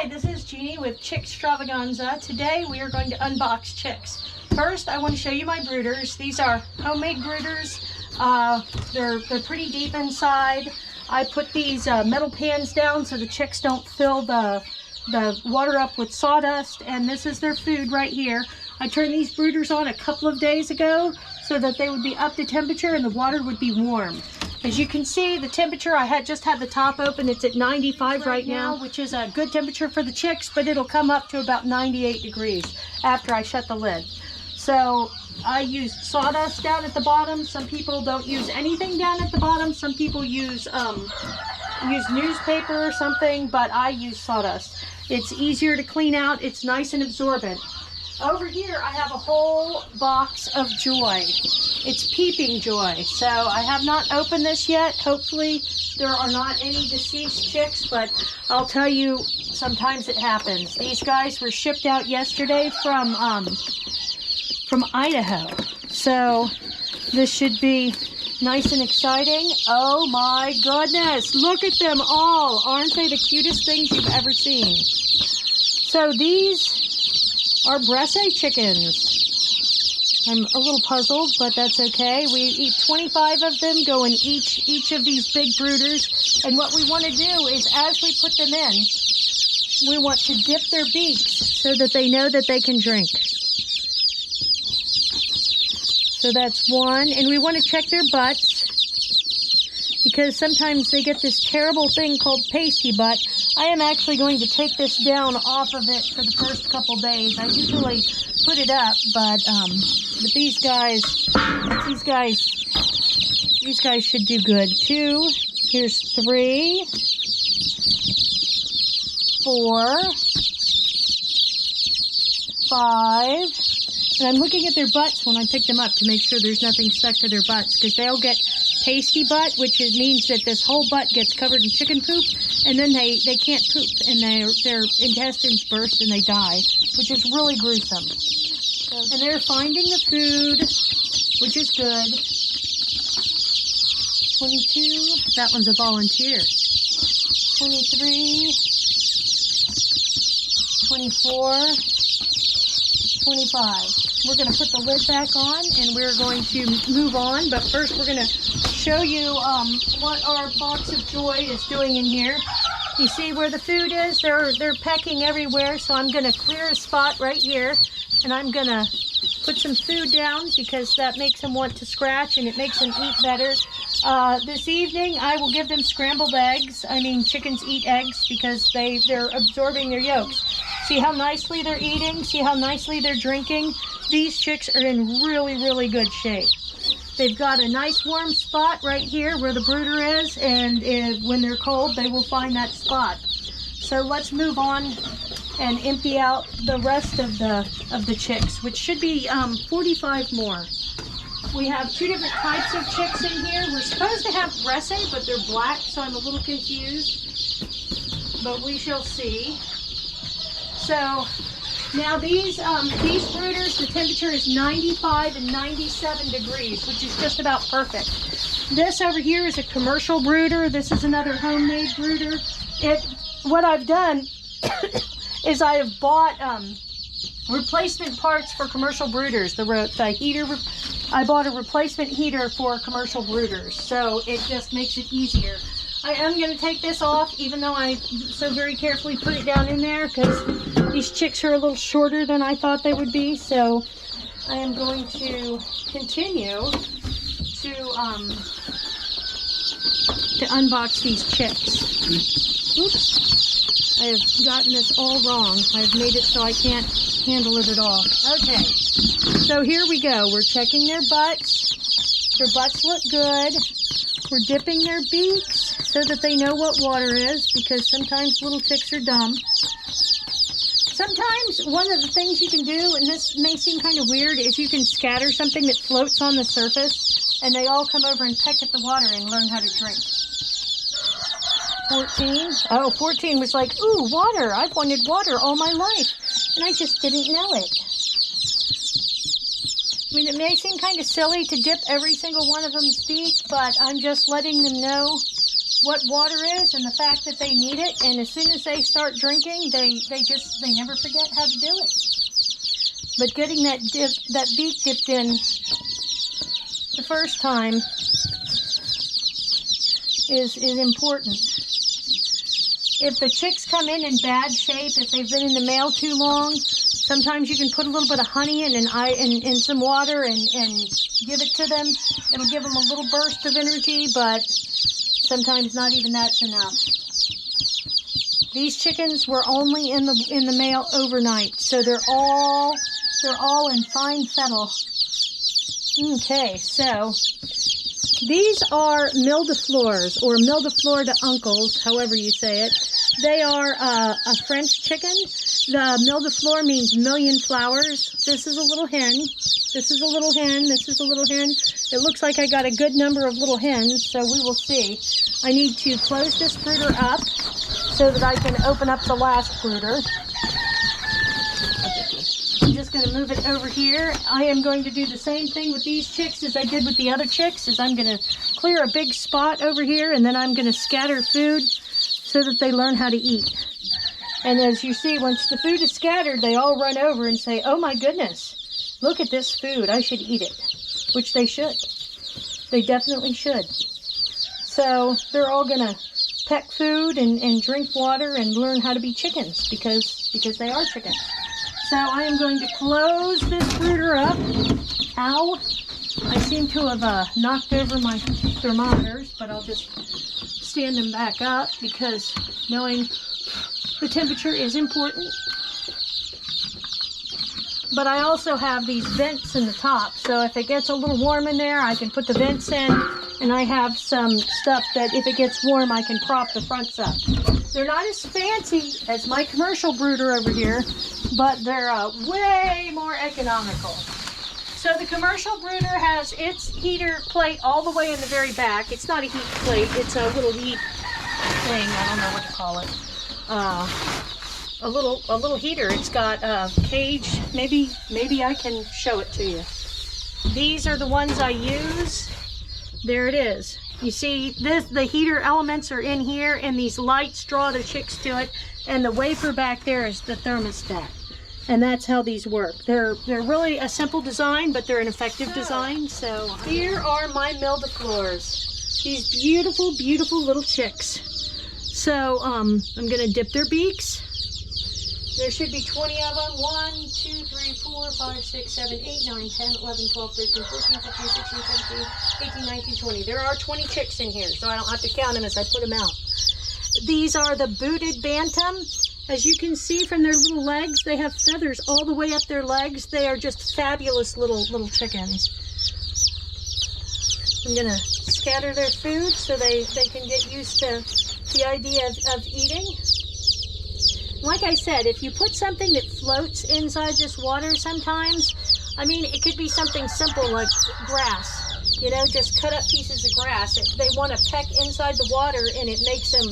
Hi, this is Jeannie with Chickstravaganza. Today we are going to unbox chicks. First, I want to show you my brooders. These are homemade brooders. They're pretty deep inside. I put these metal pans down so the chicks don't fill the water up with sawdust, and this is their food right here. I turned these brooders on a couple of days ago so that they would be up to temperature and the water would be warm. As you can see, the temperature, I just had the top open. It's at 95 right now, which is a good temperature for the chicks, but it'll come up to about 98 degrees after I shut the lid. So I use sawdust down at the bottom. Some people don't use anything down at the bottom. Some people use newspaper or something, but I use sawdust. It's easier to clean out. It's nice and absorbent. Over here, I have a whole box of joy. It's peeping joy. So I have not opened this yet. Hopefully there are not any deceased chicks, but I'll tell you, sometimes it happens. These guys were shipped out yesterday from Idaho. So this should be nice and exciting. Oh my goodness, look at them all. Aren't they the cutest things you've ever seen? So these are Bresse chickens. I'm a little puzzled, but that's okay. We eat 25 of them, go in each of these big brooders. And what we want to do is, as we put them in, we want to dip their beaks so that they know that they can drink. So that's one. And we want to check their butts, because sometimes they get this terrible thing called pasty butt. I am actually going to take this down off of it for the first couple days. I usually put it up, but these guys should do good. 2, here's 3, 4, 5, and I'm looking at their butts when I pick them up to make sure there's nothing stuck to their butts, because they'll get pasty butt, which means that this whole butt gets covered in chicken poop, and then they can't poop, and their intestines burst and they die, which is really gruesome. And they're finding the food, which is good. 22, that one's a volunteer. 23, 24, 25. We're going to put the lid back on and we're going to move on, but first we're going to show you what our box of joy is doing in here. You see where the food is? They're pecking everywhere, so I'm going to clear a spot right here, and I'm going to put some food down because that makes them want to scratch and it makes them eat better. This evening I will give them scrambled eggs. I mean, chickens eat eggs because they're absorbing their yolks. See how nicely they're eating? See how nicely they're drinking? These chicks are in really, really good shape. They've got a nice warm spot right here where the brooder is, and when they're cold, they will find that spot. So let's move on and empty out the rest of the chicks, which should be 45 more. We have 2 different types of chicks in here. We're supposed to have Bresse, but they're black, so I'm a little confused. But we shall see. So now these brooders, the temperature is 95 and 97 degrees, which is just about perfect. This over here is a commercial brooder. This is another homemade brooder. What I've done is I have bought replacement parts for commercial brooders. The heater, I bought a replacement heater for commercial brooders, so it just makes it easier. I am going to take this off, even though I so very carefully put it down in there, because these chicks are a little shorter than I thought they would be. So I am going to continue to unbox these chicks. Oops, I have gotten this all wrong. I've made it so I can't handle it at all. Okay, so here we go. We're checking their butts. Their butts look good. We're dipping their beaks so that they know what water is, because sometimes little chicks are dumb. Sometimes one of the things you can do, and this may seem kind of weird, is you can scatter something that floats on the surface, and they all come over and peck at the water and learn how to drink. 14. Oh, 14 was like, ooh, water. I've wanted water all my life, and I just didn't know it. I mean, it may seem kind of silly to dip every single one of them's beak, but I'm just letting them know what water is and the fact that they need it. And as soon as they start drinking, they never forget how to do it. But getting that beak dipped in the first time is important. If the chicks come in bad shape, if they've been in the male too long, sometimes you can put a little bit of honey in some water and give it to them. It'll give them a little burst of energy, but sometimes not even that's enough. These chickens were only in the male overnight, so they're all in fine fettle. Okay, so these are mildefleurs, or mildefleur de uncles, however you say it. They are a French chicken. The mildefleur means million flowers. This is a little hen. This is a little hen. This is a little hen. It looks like I got a good number of little hens, so we will see. I need to close this brooder up so that I can open up the last brooder. I'm just going to move it over here. I am going to do the same thing with these chicks as I did with the other chicks, is I'm going to clear a big spot over here, and then I'm going to scatter food so that they learn how to eat. And as you see, once the food is scattered, they all run over and say, oh my goodness, look at this food, I should eat it. Which they should. They definitely should. So they're all going to peck food and drink water and learn how to be chickens because they are chickens. So I am going to close this brooder up. Ow! I seem to have knocked over my thermometers, but I'll just stand them back up because knowing the temperature is important. But I also have these vents in the top, so if it gets a little warm in there, I can put the vents in, and I have some stuff that if it gets warm, I can prop the fronts up. They're not as fancy as my commercial brooder over here, but they're way more economical. So the commercial brooder has its heater plate all the way in the very back. It's not a heat plate, it's a little heat thing, I don't know what to call it. A little heater. It's got a cage. Maybe I can show it to you. These are the ones I use. There it is. You see, the heater elements are in here, and these lights draw the chicks to it, and the wafer back there is the thermostat. And that's how these work. They're really a simple design, but they're an effective design. So here are my mildefleurs. These beautiful, beautiful little chicks. So I'm going to dip their beaks. There should be 20 of them. 1, 2, 3, 4, 5, 6, 7, 8, 9, 10, 11, 12, 13, 14, 15, 16, 17, 18, 19, 20. There are 20 chicks in here, so I don't have to count them as I put them out. These are the booted bantam. As you can see from their little legs, they have feathers all the way up their legs. They are just fabulous little chickens. I'm going to scatter their food so they can get used to the idea of eating. Like I said, if you put something that floats inside this water sometimes, I mean, it could be something simple like grass. You know, just cut up pieces of grass. They want to peck inside the water and it makes them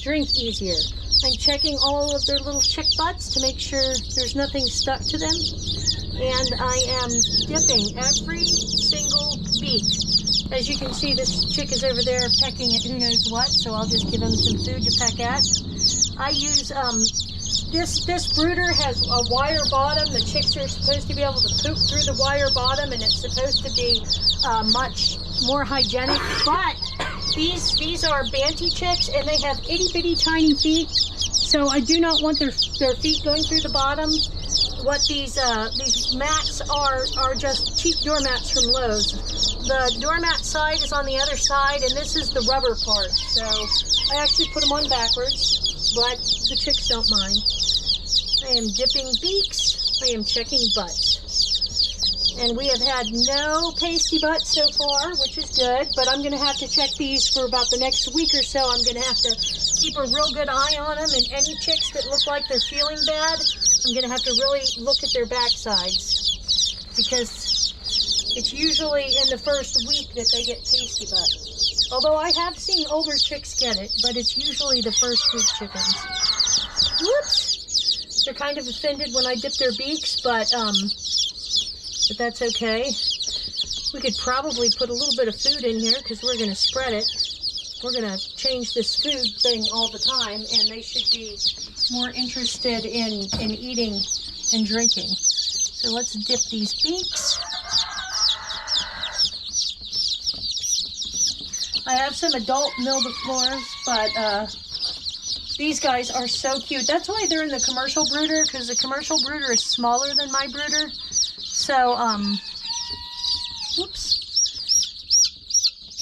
drink easier. I'm checking all of their little chick butts to make sure there's nothing stuck to them. And I am dipping every single beak. As you can see, this chick is over there pecking at who knows what, so I'll just give them some food to peck at. I use, this brooder has a wire bottom. The chicks are supposed to be able to poop through the wire bottom, and it's supposed to be much more hygienic. But these are banty chicks, and they have itty-bitty tiny feet, so I do not want their feet going through the bottom. What these mats are just cheap doormats from Lowe's. The doormat side is on the other side, and this is the rubber part. So I actually put them on backwards, but the chicks don't mind. I am dipping beaks. I am checking butts. And we have had no pasty butts so far, which is good, but I'm going to have to check these for about the next week or so. I'm going to have to keep a real good eye on them, and any chicks that look like they're feeling bad, I'm going to have to really look at their backsides, because it's usually in the first week that they get pasty butt. Although I have seen older chicks get it, but it's usually the first week chickens. Whoops! They're kind of offended when I dip their beaks, but that's okay. We could probably put a little bit of food in here because we're going to spread it. we're gonna change this food thing all the time, and they should be more interested in eating and drinking. So let's dip these beaks. I have some adult mildeflores, but these guys are so cute. That's why they're in the commercial brooder, because the commercial brooder is smaller than my brooder. So, whoops.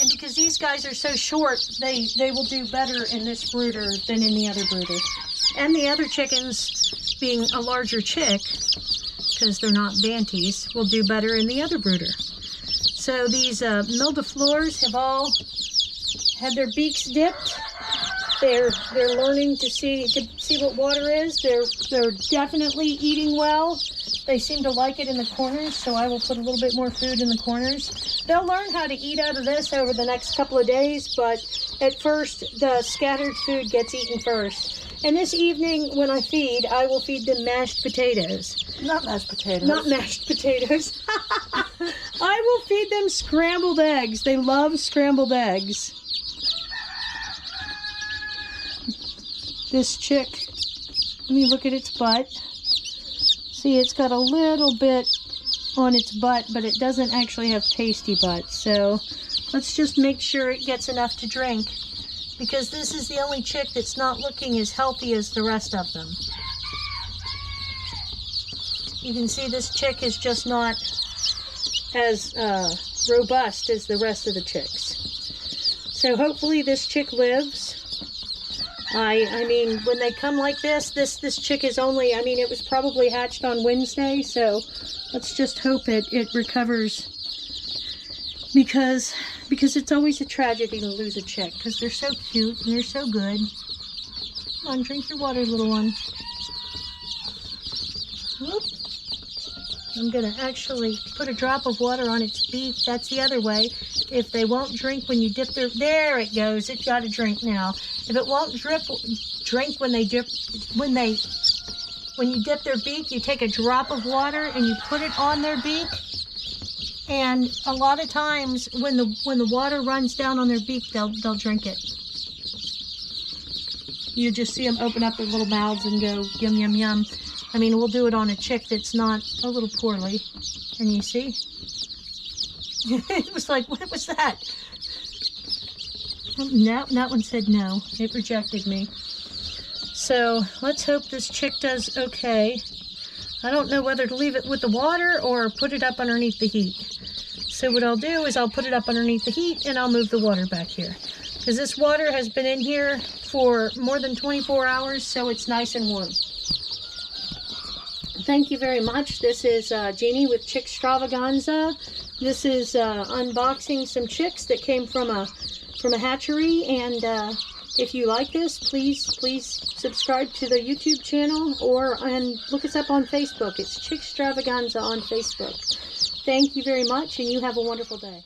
And because these guys are so short, they will do better in this brooder than in the other brooder. And the other chickens, being a larger chick, because they're not banties, will do better in the other brooder. So these mildeflores have all had their beaks dipped. They're learning to see what water is. They're definitely eating well. They seem to like it in the corners, so I will put a little bit more food in the corners. They'll learn how to eat out of this over the next couple of days, but at first, the scattered food gets eaten first. And this evening, when I feed, I will feed them mashed potatoes. Not mashed potatoes. Not mashed potatoes. I will feed them scrambled eggs. They love scrambled eggs. This chick, let me look at its butt. See, it's got a little bit on its butt, but it doesn't actually have pasty butt. So let's just make sure it gets enough to drink, because this is the only chick that's not looking as healthy as the rest of them. You can see this chick is just not as robust as the rest of the chicks. So hopefully this chick lives. I mean, when they come like this chick is only, I mean, it was probably hatched on Wednesday, so let's just hope it recovers, because it's always a tragedy to lose a chick, because they're so cute and they're so good. Come on, drink your water, little one. Whoop. I'm going to actually put a drop of water on its beak. That's the other way. If they won't drink when you dip their... There it goes. It's got to drink now. If it won't drink when you dip their beak, you take a drop of water and you put it on their beak. And a lot of times when the water runs down on their beak, they'll drink it. You just see them open up their little mouths and go yum, yum, yum. I mean, we'll do it on a chick that's not a little poorly. And you see? It was like, what was that? No, that one said no. It rejected me. So let's hope this chick does okay. I don't know whether to leave it with the water or put it up underneath the heat. So what I'll do is I'll put it up underneath the heat and I'll move the water back here. Because this water has been in here for more than 24 hours, so it's nice and warm. Thank you very much. This is Jeannie with Chickstravaganza. This is unboxing some chicks that came from a hatchery, and if you like this, please subscribe to the YouTube channel and look us up on Facebook. It's Chickstravaganza on Facebook. Thank you very much, and you have a wonderful day.